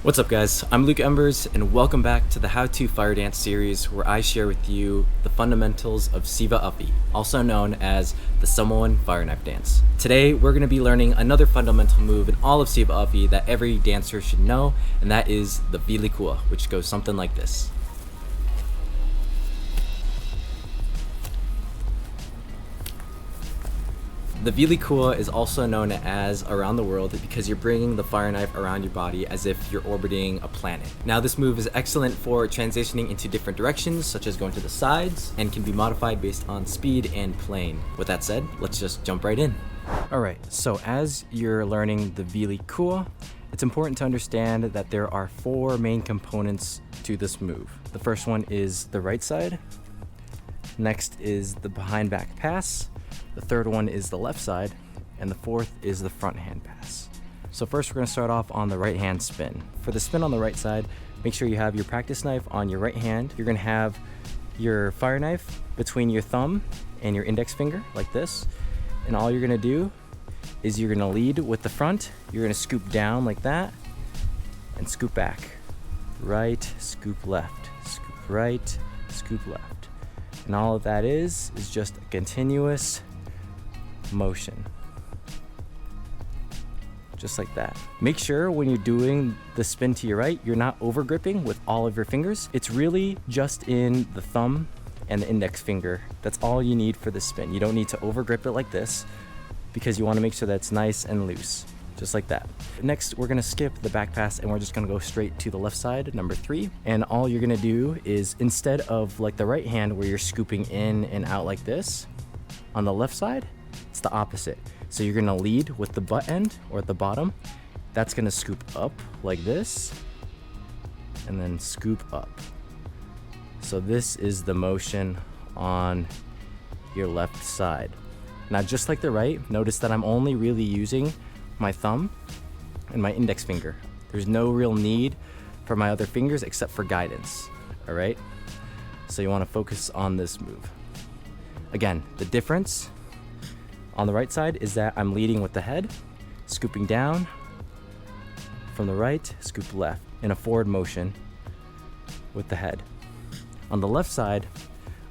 What's up guys, I'm Luke Embers and welcome back to the How to Fire Dance series where I share with you the fundamentals of sivaafi, also known as the Samoan fire knife dance. Today we're going to be learning another fundamental move in all of sivaafi that every dancer should know, and that is the Vili Kua, which goes something like this. The Vili Kua is also known as around the world because you're bringing the fire knife around your body as if you're orbiting a planet. Now this move is excellent for transitioning into different directions, such as going to the sides, and can be modified based on speed and plane. With that said, let's just jump right in. Alright, so as you're learning the Vili Kua, it's important to understand that there are four main components to this move. The first one is the right side, next is the behind back pass, the third one is the left side, and the fourth is the front hand pass. So first we're going to start off on the right hand spin. For the spin on the right side, make sure you have your practice knife on your right hand. You're going to have your fire knife between your thumb and your index finger like this. And all you're going to do is you're going to lead with the front. You're going to scoop down like that and scoop back. Right, scoop left, scoop right, scoop left. And all of that is just a continuous motion, just like that. Make sure when you're doing the spin to your right, you're not over gripping with all of your fingers. It's really just in the thumb and the index finger. That's all you need for the spin. You don't need to over grip it like this because you want to make sure that it's nice and loose, just like that. Next, we're gonna skip the back pass and we're just gonna go straight to the left side, number 3. And all you're gonna do is, instead of like the right hand where you're scooping in and out like this, on the left side, it's the opposite. So you're gonna lead with the butt end or at the bottom. That's gonna scoop up like this and then scoop up. So this is the motion on your left side. Now, just like the right, notice that I'm only really using my thumb and my index finger. There's no real need for my other fingers except for guidance, all right? So you wanna focus on this move. Again, the difference on the right side is that I'm leading with the head, scooping down from the right, scoop left in a forward motion with the head. On the left side,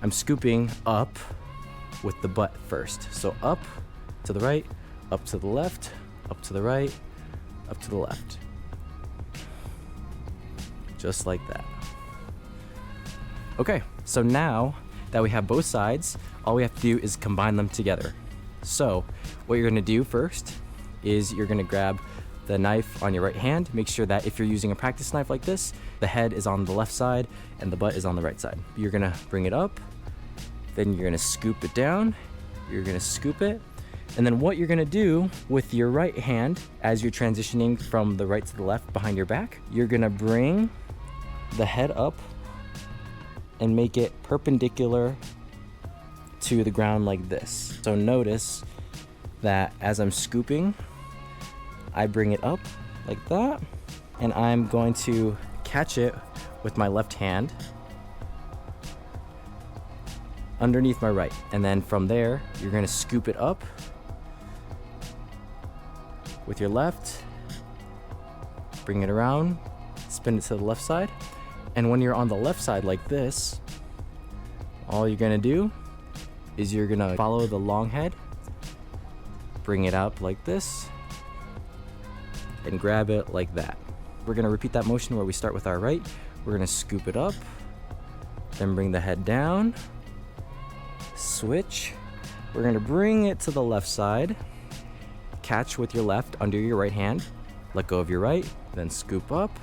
I'm scooping up with the butt first. So up to the right, up to the left, up to the right, up to the left. Just like that. Okay, so now that we have both sides, all we have to do is combine them together. So what you're gonna do first is you're gonna grab the knife on your right hand. Make sure that if you're using a practice knife like this, the head is on the left side and the butt is on the right side. You're gonna bring it up, then you're gonna scoop it down, you're gonna scoop it, and then what you're gonna do with your right hand as you're transitioning from the right to the left behind your back, you're gonna bring the head up and make it perpendicular to the ground like this. So notice that as I'm scooping, I bring it up like that, and I'm going to catch it with my left hand underneath my right. And then from there, you're gonna scoop it up with your left, bring it around, spin it to the left side. And when you're on the left side like this, all you're gonna do is you're gonna follow the long head, bring it up like this, and grab it like that. We're gonna repeat that motion where we start with our right. We're gonna scoop it up, then bring the head down, switch. We're gonna bring it to the left side, catch with your left under your right hand, let go of your right, then scoop up.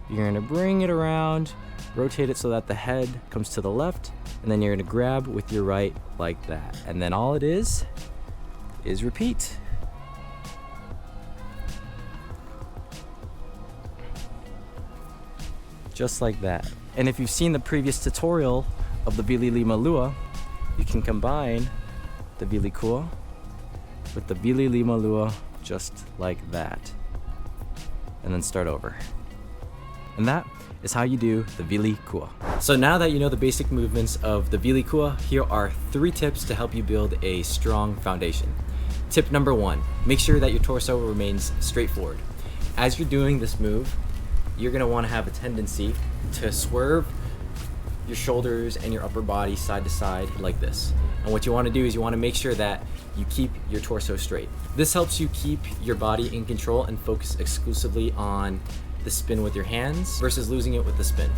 You're gonna bring it around, rotate it so that the head comes to the left, and then you're gonna grab with your right like that. And then all it is repeat. Just like that. And if you've seen the previous tutorial of the Vili Limalua, you can combine the Vili Kua with the Vili Limalua just like that. And then start over. And that is how you do the Vili Kua. So now that you know the basic movements of the Vili Kua, here are 3 tips to help you build a strong foundation. Tip number 1, make sure that your torso remains straight forward. As you're doing this move, you're gonna wanna have a tendency to swerve your shoulders and your upper body side to side like this. And what you wanna do is you wanna make sure that you keep your torso straight. This helps you keep your body in control and focus exclusively on the spin with your hands versus losing it with the spin.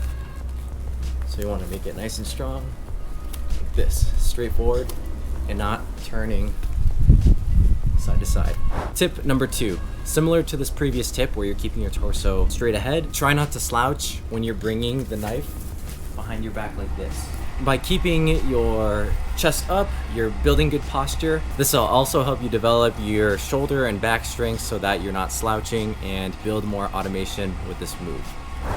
So you wanna make it nice and strong, like this, straightforward, and not turning side to side. Tip number 2, similar to this previous tip where you're keeping your torso straight ahead, try not to slouch when you're bringing the knife behind your back like this. By keeping your chest up, you're building good posture. This will also help you develop your shoulder and back strength so that you're not slouching and build more automation with this move.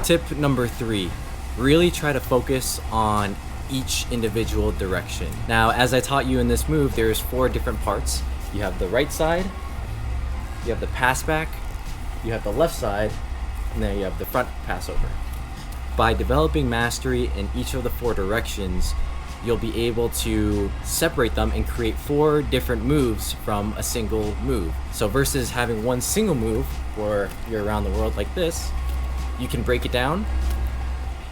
Tip number 3, really try to focus on each individual direction. Now, as I taught you in this move, there's 4 different parts. You have the right side, you have the pass back, you have the left side, and then you have the front pass over. By developing mastery in each of the 4 directions, you'll be able to separate them and create 4 different moves from a single move. So versus having one single move where you're around the world like this, you can break it down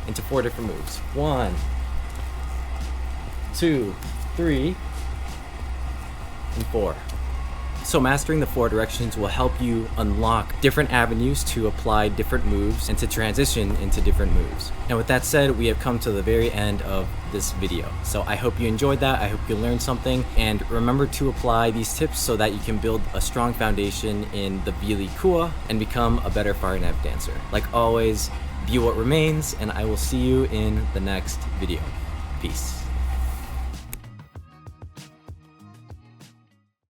into 4 different moves. 1, 2, 3, and 4. So mastering the 4 directions will help you unlock different avenues to apply different moves and to transition into different moves. And with that said, we have come to the very end of this video. So I hope you enjoyed that. I hope you learned something, and remember to apply these tips so that you can build a strong foundation in the Vili Kua and become a better fire dancer. Like always, be what remains, and I will see you in the next video. Peace.